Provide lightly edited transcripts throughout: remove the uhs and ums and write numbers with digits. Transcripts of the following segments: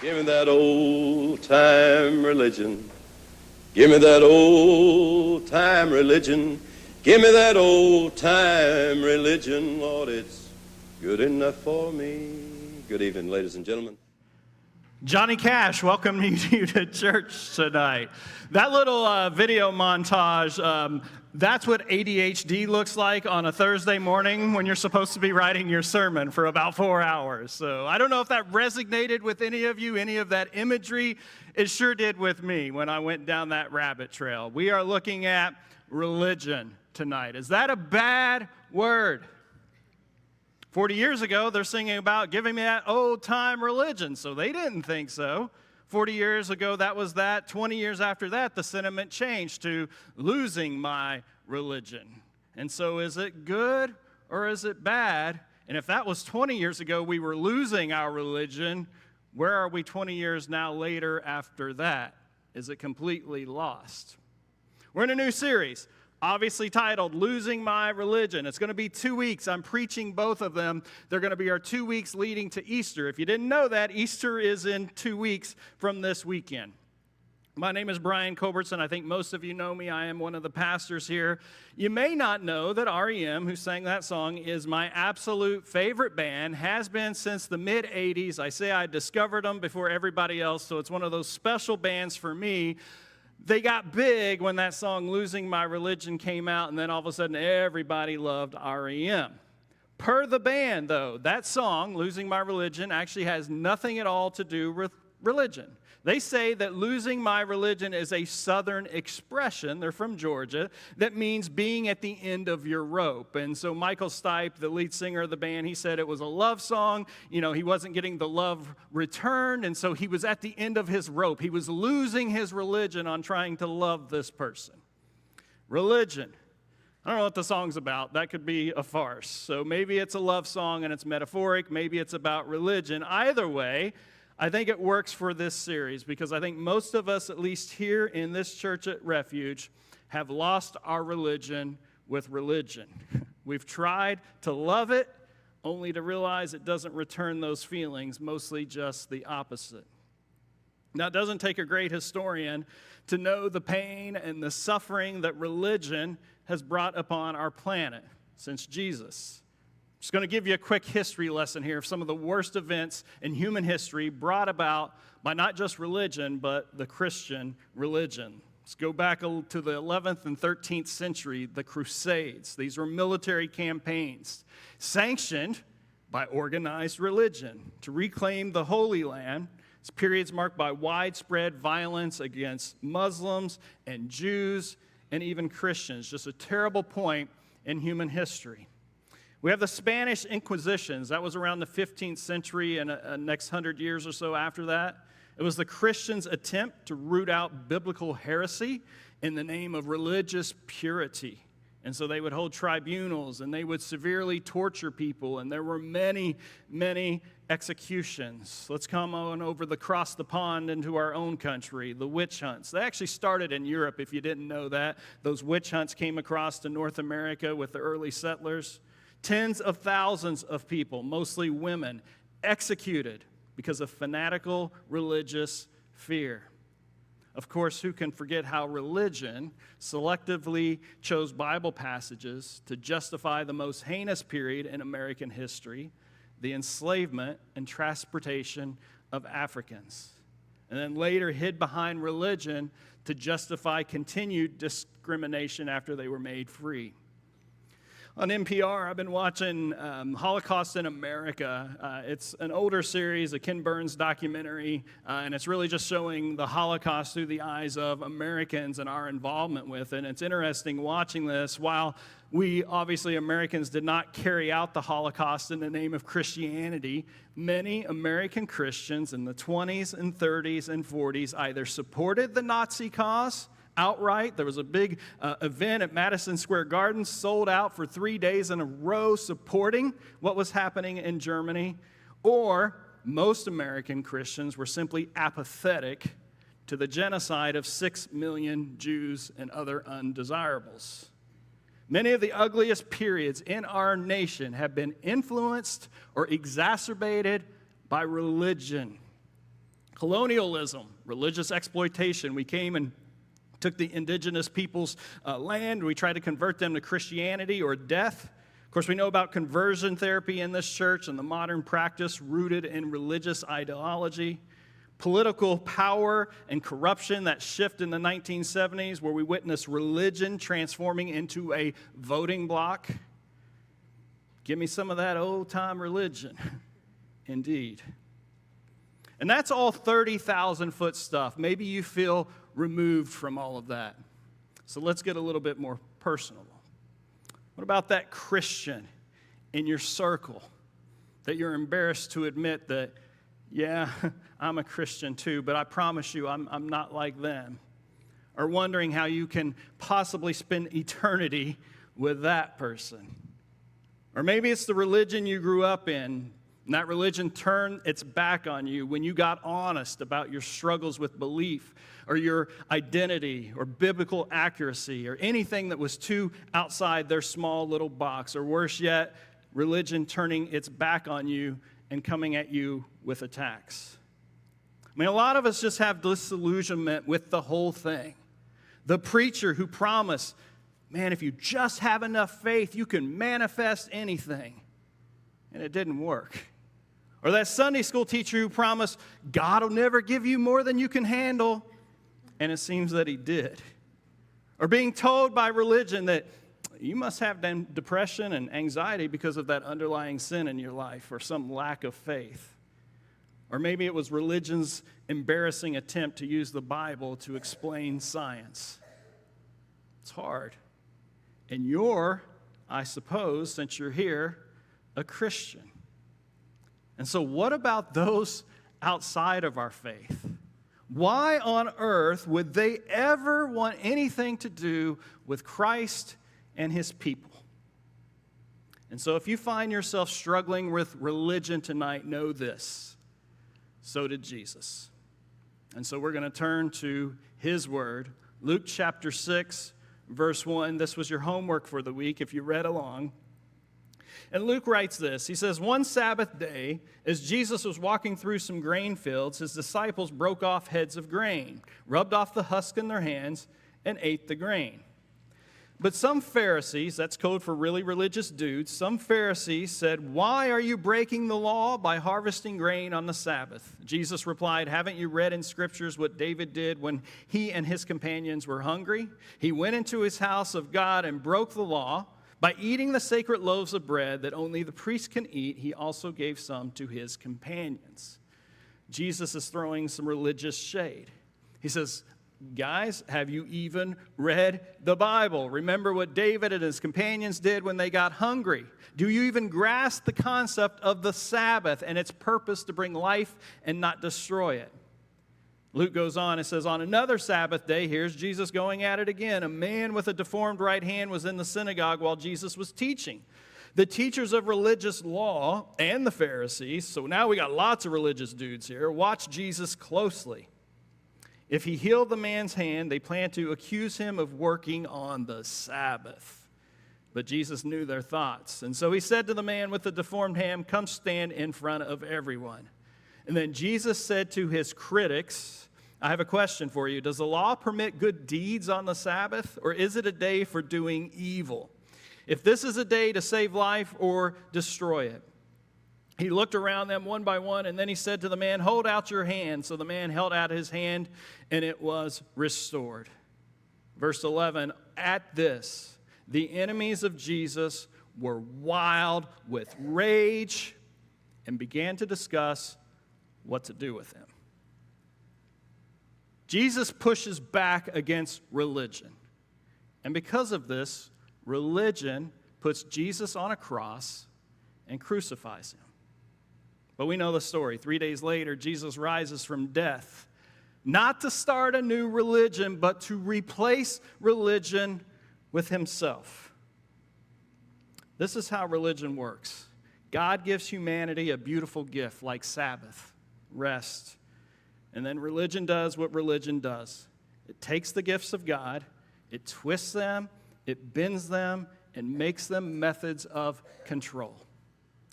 Give me that old-time religion. Give me that old-time religion. Give me that old-time religion. Lord, it's good enough for me. Good evening, ladies and gentlemen. Johnny Cash, welcome you to church tonight. That little video montage, that's what ADHD looks like on a Thursday morning when you're supposed to be writing your sermon for about 4 hours. So I don't know if that resonated with any of you, any of that imagery. It sure did with me when I went down that rabbit trail. We are looking at religion tonight. Is that a bad word? 40 years ago, they're singing about giving me that old-time religion, so they didn't think so. 40 years ago, that was that. 20 years after that, the sentiment changed to losing my religion. And so is it good or is it bad? And if that was 20 years ago, we were losing our religion, where are we 20 years now later after that? Is it completely lost? We're in a new series, obviously titled Losing My Religion. It's going to be 2 weeks. I'm preaching both of them. They're going to be our 2 weeks leading to Easter. If you didn't know that, Easter is in 2 weeks from this weekend. My name is Brian Culbertson. I think most of you know me. I am one of the pastors here. You may not know that REM, who sang that song, is my absolute favorite band, has been since the mid-'80s. I say I discovered them before everybody else, so it's one of those special bands for me. They got big when that song, Losing My Religion, came out, and then all of a sudden everybody loved REM. Per the band, though, that song, Losing My Religion, actually has nothing at all to do with religion. They say that losing my religion is a Southern expression, they're from Georgia, that means being at the end of your rope. And so Michael Stipe, the lead singer of the band, he said it was a love song. You know, he wasn't getting the love returned, and so he was at the end of his rope. He was losing his religion on trying to love this person. Religion. I don't know what the song's about. That could be a farce. So maybe it's a love song and it's metaphoric. Maybe it's about religion. Either way, I think it works for this series because I think most of us, at least here in this church at Refuge, have lost our religion with religion. We've tried to love it, only to realize it doesn't return those feelings, mostly just the opposite. Now, it doesn't take a great historian to know the pain and the suffering that religion has brought upon our planet since Jesus. Just going to give you a quick history lesson here of some of the worst events in human history brought about by not just religion, but the Christian religion. Let's go back to the 11th and 13th century, the crusades. These were military campaigns sanctioned by organized religion to reclaim the Holy Land. It's periods marked by widespread violence against Muslims and Jews and even Christians. Just a terrible point in human history. We have the Spanish Inquisitions. That was around the 15th century and the next 100 years or so after that. It was the Christians' attempt to root out biblical heresy in the name of religious purity. And so they would hold tribunals and they would severely torture people, and there were many, many executions. Let's come on over across the pond into our own country, the witch hunts. They actually started in Europe, if you didn't know that. Those witch hunts came across to North America with the early settlers. Tens of thousands of people, mostly women, executed because of fanatical religious fear. Of course, who can forget how religion selectively chose Bible passages to justify the most heinous period in American history, the enslavement and transportation of Africans, and then later hid behind religion to justify continued discrimination after they were made free. On NPR, I've been watching Holocaust in America. It's an older series, a Ken Burns documentary, and it's really just showing the Holocaust through the eyes of Americans and our involvement with it. And it's interesting watching this. While we, obviously, Americans did not carry out the Holocaust in the name of Christianity, many American Christians in the 20s and 30s and 40s either supported the Nazi cause outright. There was a big event at Madison Square Garden, sold out for 3 days in a row, supporting what was happening in Germany. Or most American Christians were simply apathetic to the genocide of 6 million Jews and other undesirables. Many of the ugliest periods in our nation have been influenced or exacerbated by religion. Colonialism, religious exploitation. We came and took the indigenous people's land. We tried to convert them to Christianity or death. Of course, we know about conversion therapy in this church and the modern practice rooted in religious ideology. Political power and corruption, that shift in the 1970s where we witnessed religion transforming into a voting bloc. Give me some of that old-time religion. Indeed. And that's all 30,000-foot stuff. Maybe you feel removed from all of that. So let's get a little bit more personal. What about that Christian in your circle that you're embarrassed to admit that, yeah, I'm a Christian too, but I promise you I'm not like them? Or wondering how you can possibly spend eternity with that person. Or maybe it's the religion you grew up in, and that religion turned its back on you when you got honest about your struggles with belief or your identity or biblical accuracy or anything that was too outside their small little box. Or worse yet, religion turning its back on you and coming at you with attacks. I mean, a lot of us just have disillusionment with the whole thing. The preacher who promised, man, if you just have enough faith, you can manifest anything. And it didn't work. Or that Sunday school teacher who promised, God will never give you more than you can handle. And it seems that he did. Or being told by religion that you must have depression and anxiety because of that underlying sin in your life or some lack of faith. Or maybe it was religion's embarrassing attempt to use the Bible to explain science. It's hard. And you're, I suppose, since you're here, a Christian. And so what about those outside of our faith? Why on earth would they ever want anything to do with Christ and his people? And so if you find yourself struggling with religion tonight, know this. So did Jesus. And so we're going to turn to his word. Luke chapter 6, verse 1. This was your homework for the week if you read along. And Luke writes this. He says, one Sabbath day, as Jesus was walking through some grain fields, his disciples broke off heads of grain, rubbed off the husk in their hands, and ate the grain. But some Pharisees, that's code for really religious dudes, some Pharisees said, why are you breaking the law by harvesting grain on the Sabbath? Jesus replied, haven't you read in scriptures what David did when he and his companions were hungry? He went into his house of God and broke the law. By eating the sacred loaves of bread that only the priest can eat, he also gave some to his companions. Jesus is throwing some religious shade. He says, guys, have you even read the Bible? Remember what David and his companions did when they got hungry? Do you even grasp the concept of the Sabbath and its purpose to bring life and not destroy it? Luke goes on and says, on another Sabbath day, here's Jesus going at it again. A man with a deformed right hand was in the synagogue while Jesus was teaching. The teachers of religious law and the Pharisees, so now we got lots of religious dudes here, watched Jesus closely. If he healed the man's hand, they planned to accuse him of working on the Sabbath. But Jesus knew their thoughts. And so he said to the man with the deformed hand, come stand in front of everyone. And then Jesus said to his critics, I have a question for you. Does the law permit good deeds on the Sabbath, or is it a day for doing evil? If this is a day to save life or destroy it. He looked around them one by one, and then he said to the man, hold out your hand. So the man held out his hand, and it was restored. Verse 11, at this, the enemies of Jesus were wild with rage and began to discuss what to do with him. Jesus pushes back against religion. And because of this, religion puts Jesus on a cross and crucifies him. But we know the story. 3 days later, Jesus rises from death, not to start a new religion, but to replace religion with himself. This is how religion works. God gives humanity a beautiful gift like Sabbath, rest. And then religion does what religion does. It takes the gifts of God, it twists them, it bends them, and makes them methods of control.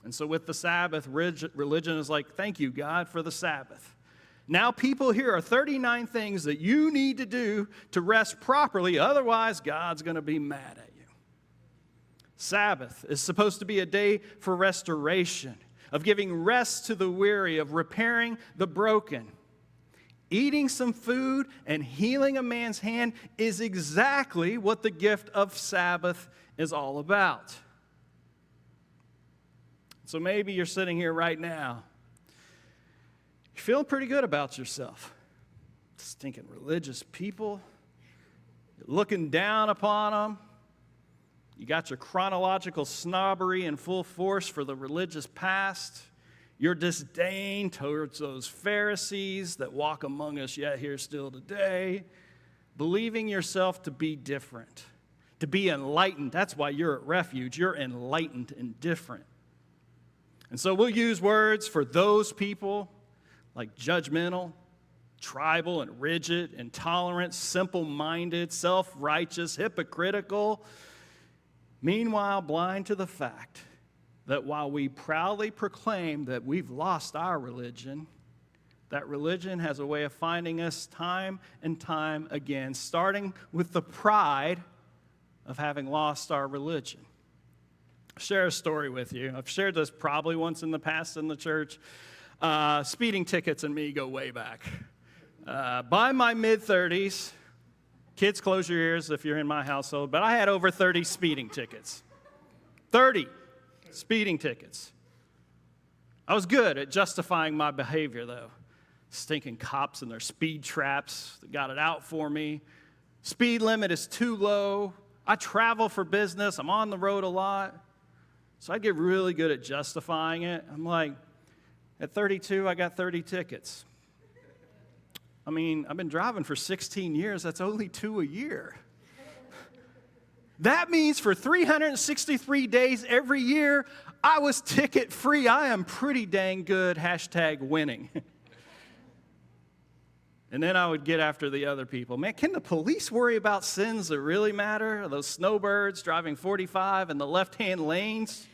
And so with the Sabbath, religion is like, thank you, God, for the Sabbath. Now, people, here are 39 things that you need to do to rest properly, otherwise God's going to be mad at you. Sabbath is supposed to be a day for restoration, of giving rest to the weary, of repairing the broken. Eating some food and healing a man's hand is exactly what the gift of Sabbath is all about. So maybe you're sitting here right now, you're feeling pretty good about yourself. Stinking religious people, you're looking down upon them. You got your chronological snobbery in full force for the religious past. Your disdain towards those Pharisees that walk among us yet here still today. Believing yourself to be different, to be enlightened. That's why you're at Refuge. You're enlightened and different. And so we'll use words for those people like judgmental, tribal and rigid, intolerant, simple-minded, self-righteous, hypocritical. Meanwhile, blind to the fact that while we proudly proclaim that we've lost our religion, that religion has a way of finding us time and time again, starting with the pride of having lost our religion. I'll share a story with you. I've shared this probably once in the past in the church. Speeding tickets and me go way back. By my mid-30s, kids, close your ears if you're in my household, but I had over 30 speeding tickets. 30 speeding tickets. I was good at justifying my behavior, though. Stinking cops and their speed traps that got it out for me. Speed limit is too low. I travel for business. I'm on the road a lot. So I get really good at justifying it. I'm like, at 32, I got 30 tickets. I mean, I've been driving for 16 years. That's only 2 a year. That means for 363 days every year, I was ticket free. I am pretty dang good, #winning. And then I would get after the other people. Man, can the police worry about sins that really matter? Those snowbirds driving 45 in the left-hand lanes?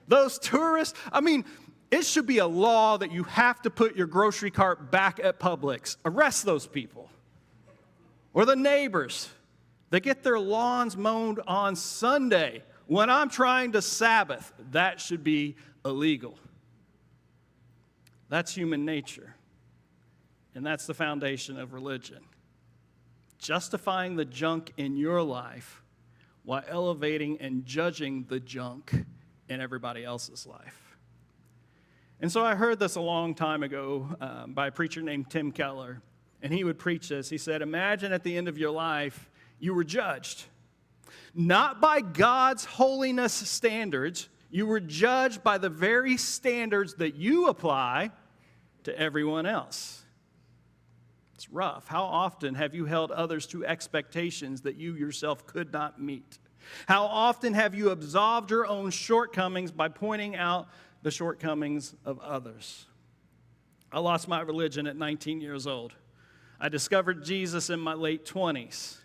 Those tourists? I mean, it should be a law that you have to put your grocery cart back at Publix. Arrest those people. Or the neighbors that get their lawns mowed on Sunday when I'm trying to Sabbath. That should be illegal. That's human nature. And that's the foundation of religion. Justifying the junk in your life while elevating and judging the junk in everybody else's life. And so I heard this a long time ago by a preacher named Tim Keller, and he would preach this. He said, imagine at the end of your life, you were judged. Not by God's holiness standards, you were judged by the very standards that you apply to everyone else. It's rough. How often have you held others to expectations that you yourself could not meet? How often have you absolved your own shortcomings by pointing out the shortcomings of others? I lost my religion at 19 years old. I discovered Jesus in my late 20s.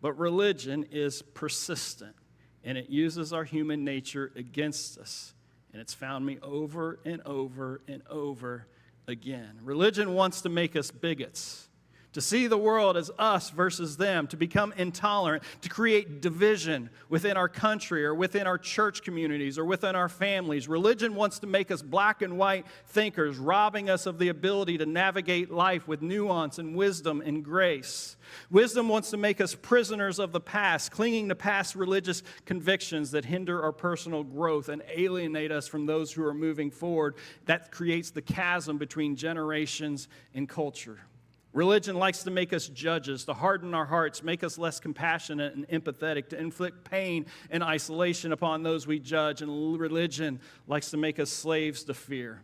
But religion is persistent, and it uses our human nature against us. And it's found me over and over and over again. Religion wants to make us bigots, to see the world as us versus them, to become intolerant, to create division within our country or within our church communities or within our families. Religion wants to make us black and white thinkers, robbing us of the ability to navigate life with nuance and wisdom and grace. Wisdom wants to make us prisoners of the past, clinging to past religious convictions that hinder our personal growth and alienate us from those who are moving forward. That creates the chasm between generations and culture. Religion likes to make us judges, to harden our hearts, make us less compassionate and empathetic, to inflict pain and isolation upon those we judge. And religion likes to make us slaves to fear,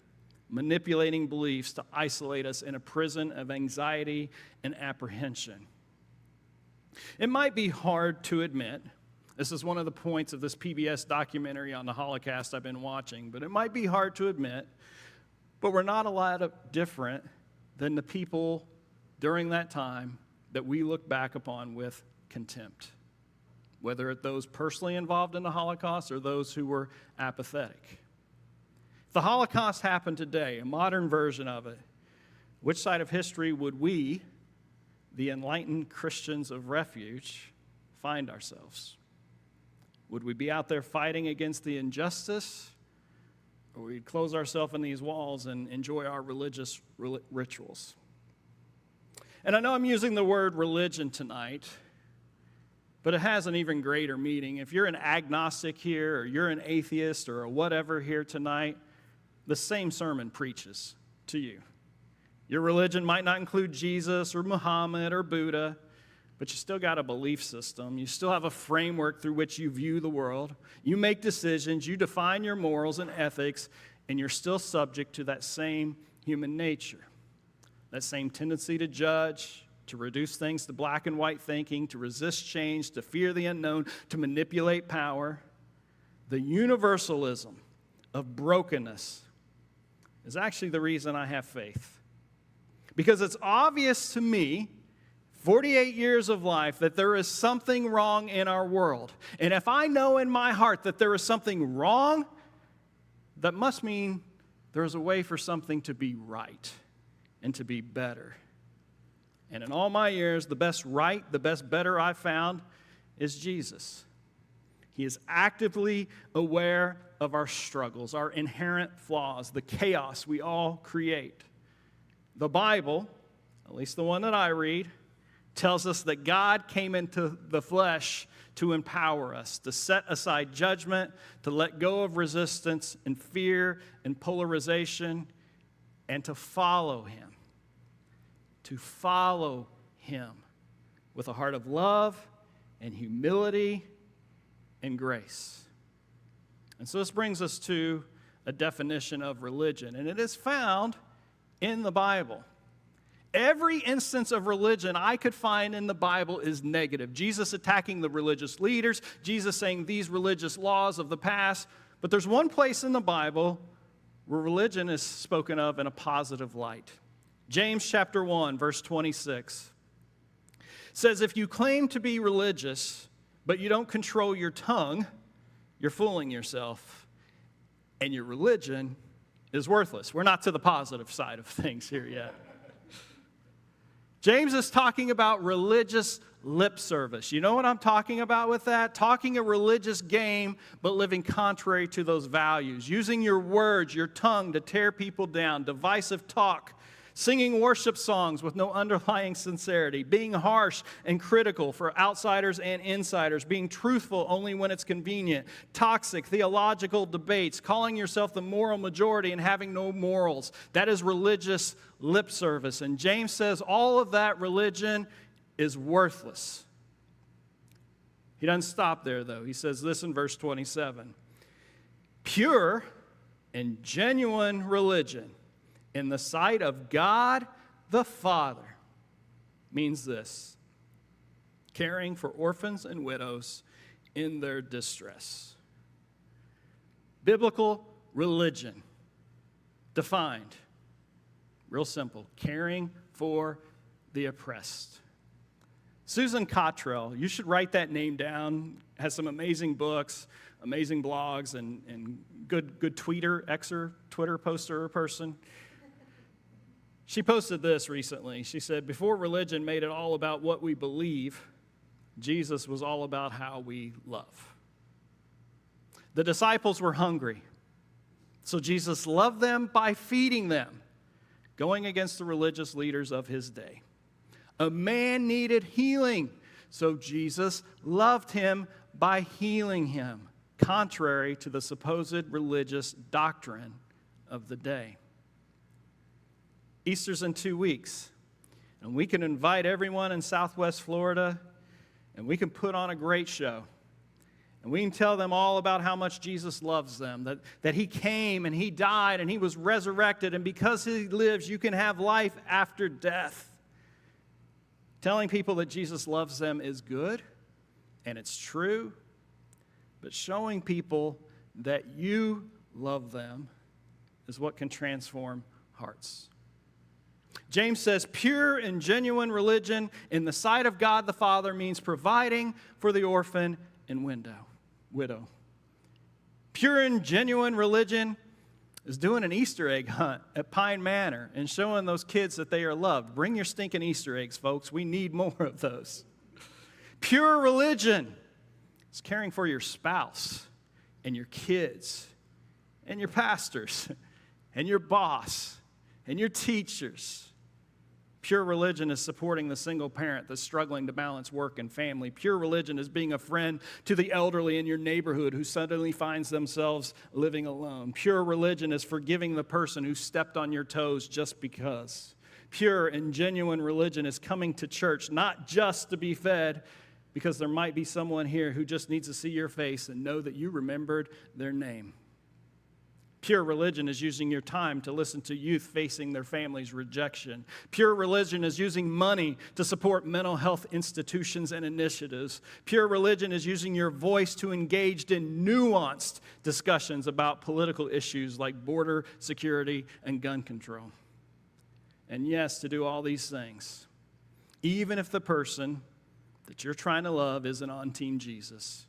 manipulating beliefs to isolate us in a prison of anxiety and apprehension. It might be hard to admit, this is one of the points of this PBS documentary on the Holocaust I've been watching, but it might be hard to admit, but we're not a lot different than the people during that time that we look back upon with contempt, whether it's those personally involved in the Holocaust or those who were apathetic. If the Holocaust happened today, a modern version of it, which side of history would we, the enlightened Christians of Refuge, find ourselves? Would we be out there fighting against the injustice, or we'd close ourselves in these walls and enjoy our religious rituals? And I know I'm using the word religion tonight, but it has an even greater meaning. If you're an agnostic here, or you're an atheist, or a whatever here tonight, the same sermon preaches to you. Your religion might not include Jesus or Muhammad or Buddha, but you still got a belief system. You still have a framework through which you view the world. You make decisions, you define your morals and ethics, and you're still subject to that same human nature, that same tendency to judge, to reduce things to black and white thinking, to resist change, to fear the unknown, to manipulate power. The universalism of brokenness is actually the reason I have faith. Because it's obvious to me, 48 years of life, that there is something wrong in our world. And if I know in my heart that there is something wrong, that must mean there is a way for something to be right and to be better. And in all my years, the best right, the best better I've found is Jesus. He is actively aware of our struggles, our inherent flaws, the chaos we all create. The Bible, at least the one that I read, tells us that God came into the flesh to empower us, to set aside judgment, to let go of resistance and fear and polarization, and to follow Him. To follow Him with a heart of love and humility and grace. And so this brings us to a definition of religion, and it is found in the Bible. Every instance of religion I could find in the Bible is negative. Jesus attacking the religious leaders, Jesus saying these religious laws of the past. But there's one place in the Bible where religion is spoken of in a positive light. James chapter 1, verse 26 says, if you claim to be religious, but you don't control your tongue, you're fooling yourself, and your religion is worthless. We're not to the positive side of things here yet. James is talking about religious lip service. You know what I'm talking about with that? Talking a religious game, but living contrary to those values. Using your words, your tongue to tear people down. Divisive talk. Singing worship songs with no underlying sincerity. Being harsh and critical for outsiders and insiders. Being truthful only when it's convenient. Toxic theological debates. Calling yourself the moral majority and having no morals. That is religious lip service. And James says all of that religion is worthless. He doesn't stop there, though. He says this in verse 27. Pure and genuine religion in the sight of God the Father means this: caring for orphans and widows in their distress. Biblical religion, defined, real simple, caring for the oppressed. Susan Cottrell, you should write that name down, has some amazing books, amazing blogs, and good Twitter poster person. She posted this recently. She said, before religion made it all about what we believe, Jesus was all about how we love. The disciples were hungry, so Jesus loved them by feeding them, going against the religious leaders of his day. A man needed healing, so Jesus loved him by healing him, contrary to the supposed religious doctrine of the day. Easter's in 2 weeks, and we can invite everyone in Southwest Florida, and we can put on a great show. And we can tell them all about how much Jesus loves them, that he came and he died and he was resurrected, and because he lives, you can have life after death. Telling people that Jesus loves them is good, and it's true, but showing people that you love them is what can transform hearts. James says pure and genuine religion in the sight of God the Father means providing for the orphan and widow. Pure and genuine religion is doing an Easter egg hunt at Pine Manor and showing those kids that they are loved. Bring your stinking Easter eggs, folks. We need more of those. Pure religion is caring for your spouse and your kids and your pastors and your boss and your teachers. Pure religion is supporting the single parent that's struggling to balance work and family. Pure religion is being a friend to the elderly in your neighborhood who suddenly finds themselves living alone. Pure religion is forgiving the person who stepped on your toes just because. Pure and genuine religion is coming to church not just to be fed, because there might be someone here who just needs to see your face and know that you remembered their name. Pure religion is using your time to listen to youth facing their family's rejection. Pure religion is using money to support mental health institutions and initiatives. Pure religion is using your voice to engage in nuanced discussions about political issues like border security and gun control. And yes, to do all these things, even if the person that you're trying to love isn't on Team Jesus.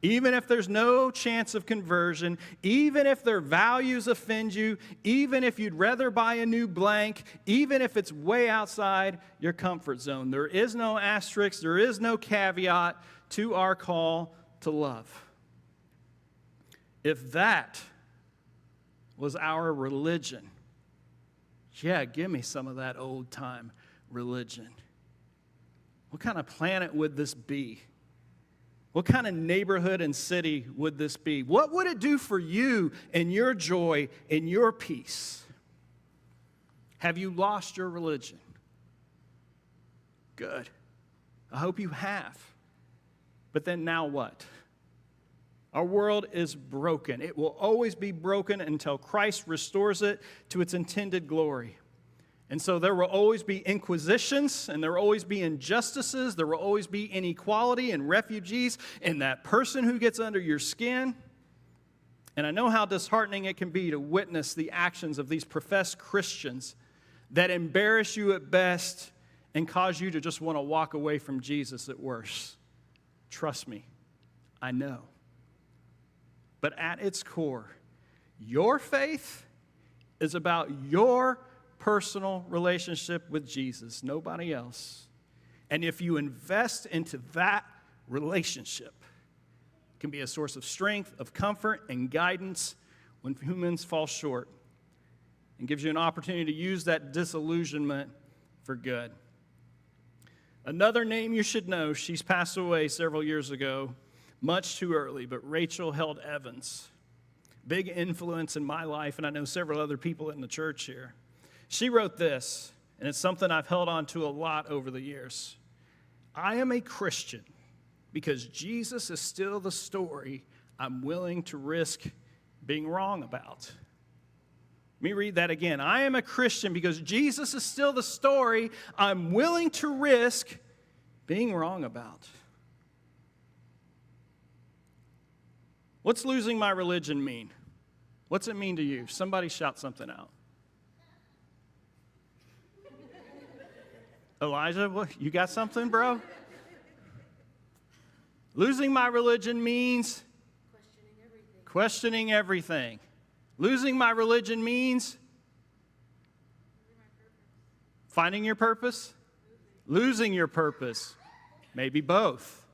Even if there's no chance of conversion, even if their values offend you, even if you'd rather buy a new blank, even if it's way outside your comfort zone, there is no asterisk, there is no caveat to our call to love. If that was our religion, yeah, give me some of that old-time religion. What kind of planet would this be? What kind of neighborhood and city would this be? What would it do for you and your joy and your peace? Have you lost your religion? Good. I hope you have. But then now what? Our world is broken. It will always be broken until Christ restores it to its intended glory. And so there will always be inquisitions, and there will always be injustices, there will always be inequality and refugees, and that person who gets under your skin. And I know how disheartening it can be to witness the actions of these professed Christians that embarrass you at best and cause you to just want to walk away from Jesus at worst. Trust me, I know. But at its core, your faith is about your personal relationship with Jesus, nobody else. And if you invest into that relationship, it can be a source of strength, of comfort, and guidance when humans fall short, and gives you an opportunity to use that disillusionment for good. Another name you should know, she's passed away several years ago, much too early, but Rachel Held Evans. Big influence in my life, and I know several other people in the church here. She wrote this, and it's something I've held on to a lot over the years. I am a Christian because Jesus is still the story I'm willing to risk being wrong about. Let me read that again. I am a Christian because Jesus is still the story I'm willing to risk being wrong about. What's losing my religion mean? What's it mean to you? Somebody shout something out. Elijah, what, you got something, bro? Losing my religion means questioning everything. Losing my religion means finding your purpose, losing your purpose, maybe both.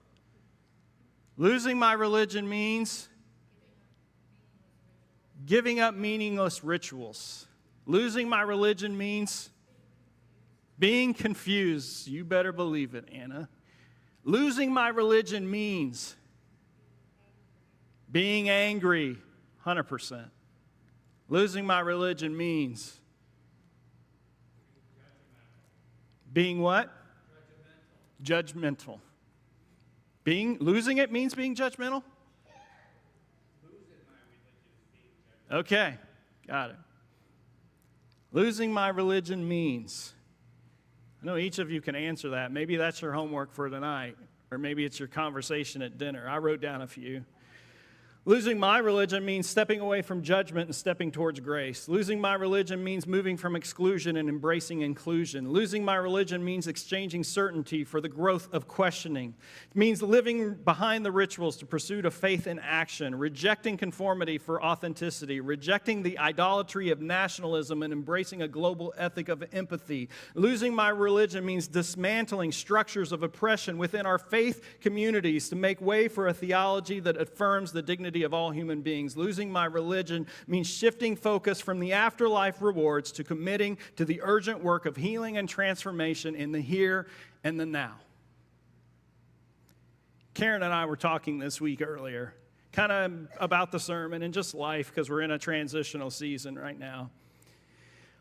Losing my religion means giving up meaningless rituals. Losing my religion means being confused. You better believe it, Anna. Losing my religion means being angry, 100%. Losing my religion means being what? Judgmental. Losing it means being judgmental? Okay, got it. Losing my religion means, I know each of you can answer that. Maybe that's your homework for tonight, or maybe it's your conversation at dinner. I wrote down a few. Losing my religion means stepping away from judgment and stepping towards grace. Losing my religion means moving from exclusion and embracing inclusion. Losing my religion means exchanging certainty for the growth of questioning. It means living behind the rituals to pursuit of faith in action, rejecting conformity for authenticity, rejecting the idolatry of nationalism and embracing a global ethic of empathy. Losing my religion means dismantling structures of oppression within our faith communities to make way for a theology that affirms the dignity of all human beings. Losing my religion means shifting focus from the afterlife rewards to committing to the urgent work of healing and transformation in the here and the now. Karen and I were talking this week earlier, kind of about the sermon and just life, because we're in a transitional season right now.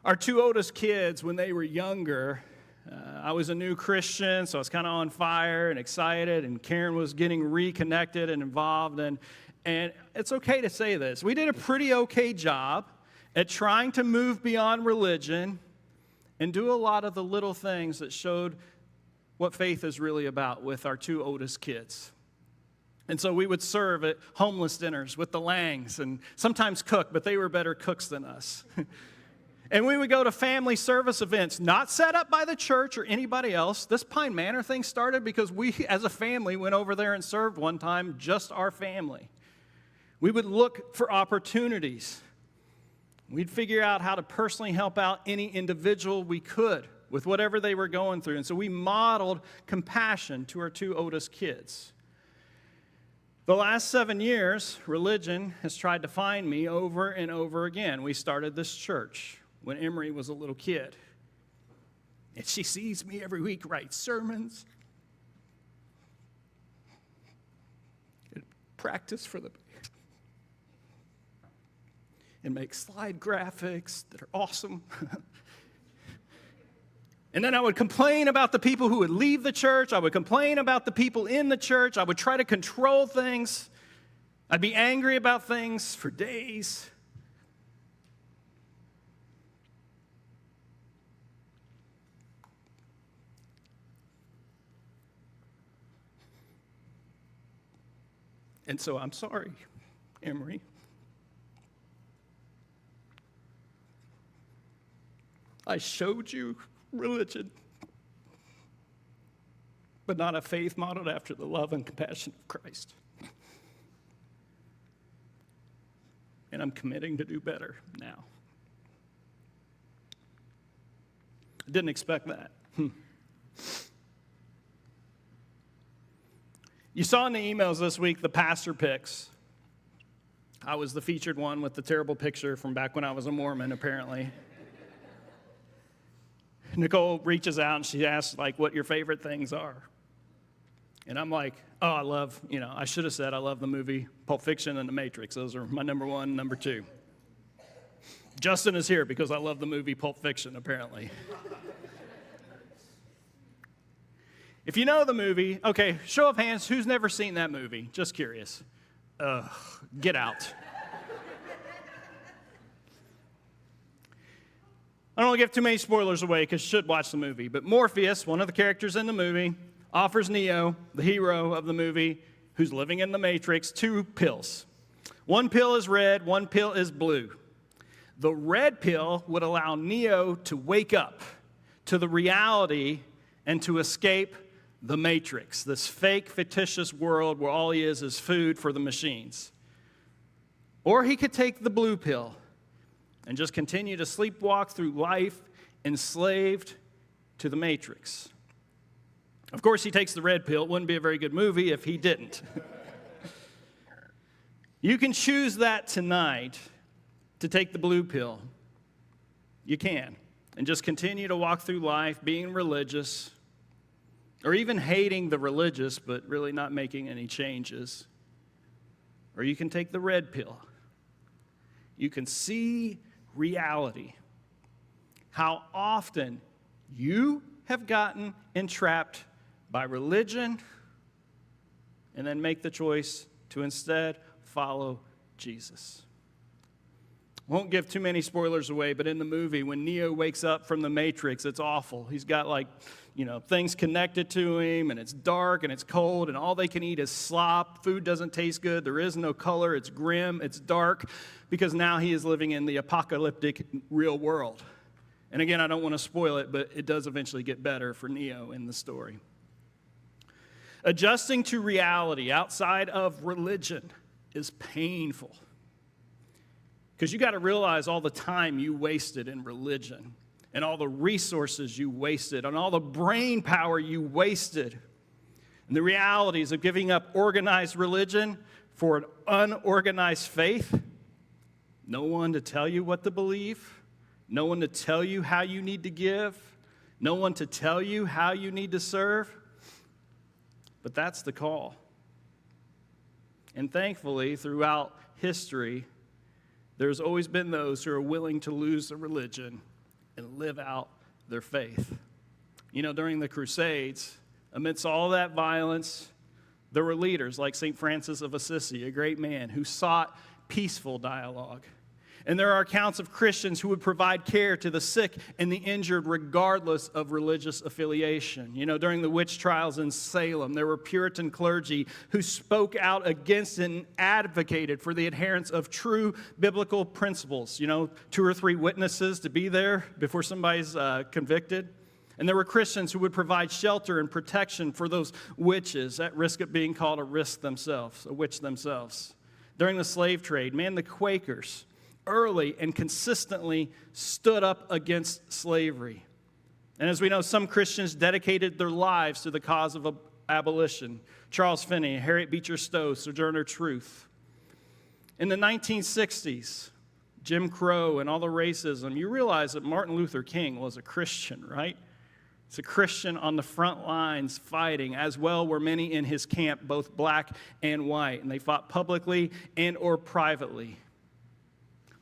Our two oldest kids, when they were younger, I was a new Christian, so I was kind of on fire and excited, and Karen was getting reconnected and involved, and it's okay to say this. We did a pretty okay job at trying to move beyond religion and do a lot of the little things that showed what faith is really about with our two oldest kids. And so we would serve at homeless dinners with the Langs and sometimes cook, but they were better cooks than us. And we would go to family service events, not set up by the church or anybody else. This Pine Manor thing started because we, as a family, went over there and served one time, just our family. We would look for opportunities. We'd figure out how to personally help out any individual we could with whatever they were going through. And so we modeled compassion to our two oldest kids. The last 7 years, religion has tried to find me over and over again. We started this church when Emery was a little kid. And she sees me every week write sermons and practice for the and make slide graphics that are awesome. And then I would complain about the people who would leave the church. I would complain about the people in the church. I would try to control things. I'd be angry about things for days. And so I'm sorry, Emery. I showed you religion, but not a faith modeled after the love and compassion of Christ. And I'm committing to do better now. I didn't expect that. You saw in the emails this week the pastor picks. I was the featured one with the terrible picture from back when I was a Mormon, apparently. Nicole reaches out and she asks, what your favorite things are. And I'm like, I should have said I love the movie Pulp Fiction and The Matrix. Those are my number one, number two. Justin is here because I love the movie Pulp Fiction, apparently. If you know the movie, okay, show of hands, who's never seen that movie? Just curious. Get out. I don't want to give too many spoilers away because you should watch the movie. But Morpheus, one of the characters in the movie, offers Neo, the hero of the movie, who's living in the Matrix, 2 pills. One pill is red, one pill is blue. The red pill would allow Neo to wake up to the reality and to escape the Matrix, this fake, fictitious world where all he is food for the machines. Or he could take the blue pill and just continue to sleepwalk through life enslaved to the Matrix. Of course, he takes the red pill. It wouldn't be a very good movie if he didn't. You can choose that tonight to take the blue pill. You can. And just continue to walk through life being religious, or even hating the religious but really not making any changes. Or you can take the red pill. You can see reality. How often you have gotten entrapped by religion and then make the choice to instead follow Jesus. Won't give too many spoilers away, but in the movie, when Neo wakes up from the Matrix, it's awful. He's got things connected to him, and it's dark, and it's cold, and all they can eat is slop. Food doesn't taste good. There is no color. It's grim. It's dark, because now he is living in the apocalyptic real world. And again, I don't want to spoil it, but it does eventually get better for Neo in the story. Adjusting to reality outside of religion is painful. Because you got to realize all the time you wasted in religion, and all the resources you wasted, and all the brain power you wasted, and the realities of giving up organized religion for an unorganized faith. No one to tell you what to believe, no one to tell you how you need to give, no one to tell you how you need to serve. But that's the call. And thankfully, throughout history, there's always been those who are willing to lose their religion and live out their faith. During the crusades, amidst all that violence, there were leaders like St. Francis of Assisi, a great man who sought peaceful dialogue. And there are accounts of Christians who would provide care to the sick and the injured regardless of religious affiliation. During the witch trials in Salem, there were Puritan clergy who spoke out against and advocated for the adherence of true biblical principles. 2 or 3 witnesses to be there before somebody's convicted. And there were Christians who would provide shelter and protection for those witches at risk of being called a witch themselves. During the slave trade, the Quakers early and consistently stood up against slavery. And as we know, some Christians dedicated their lives to the cause of abolition. Charles Finney, Harriet Beecher Stowe, Sojourner Truth. In the 1960s, Jim Crow and all the racism, you realize that Martin Luther King was a Christian, right? It's a Christian on the front lines fighting, as well were many in his camp, both black and white. And they fought publicly and or privately.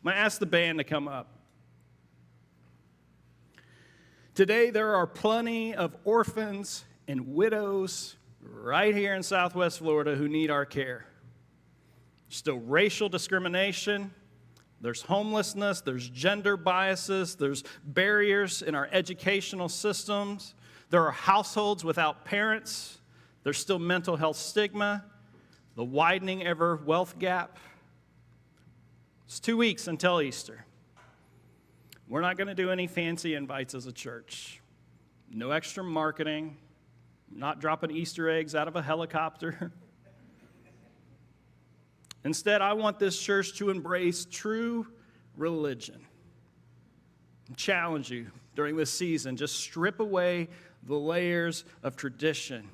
I'm going to ask the band to come up. Today, there are plenty of orphans and widows right here in Southwest Florida who need our care. Still racial discrimination, there's homelessness, there's gender biases, there's barriers in our educational systems, there are households without parents, there's still mental health stigma, the widening ever wealth gap. It's 2 weeks until Easter. We're not going to do any fancy invites as a church. No extra marketing, not dropping Easter eggs out of a helicopter. Instead, I want this church to embrace true religion. I challenge you during this season, just strip away the layers of tradition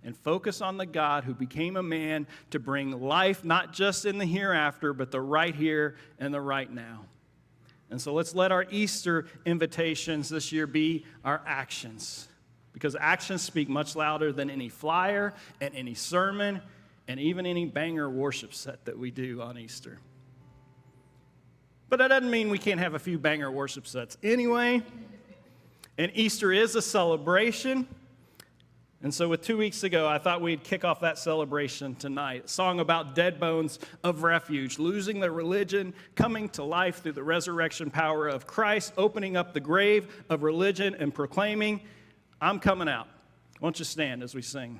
and focus on the God who became a man to bring life, not just in the hereafter, but the right here and the right now. And so let's let our Easter invitations this year be our actions, because actions speak much louder than any flyer and any sermon and even any banger worship set that we do on Easter. But that doesn't mean we can't have a few banger worship sets anyway. And Easter is a celebration. And so with 2 weeks ago, I thought we'd kick off that celebration tonight. A song about dead bones of refuge, losing their religion, coming to life through the resurrection power of Christ, opening up the grave of religion and proclaiming, I'm coming out. Won't you stand as we sing?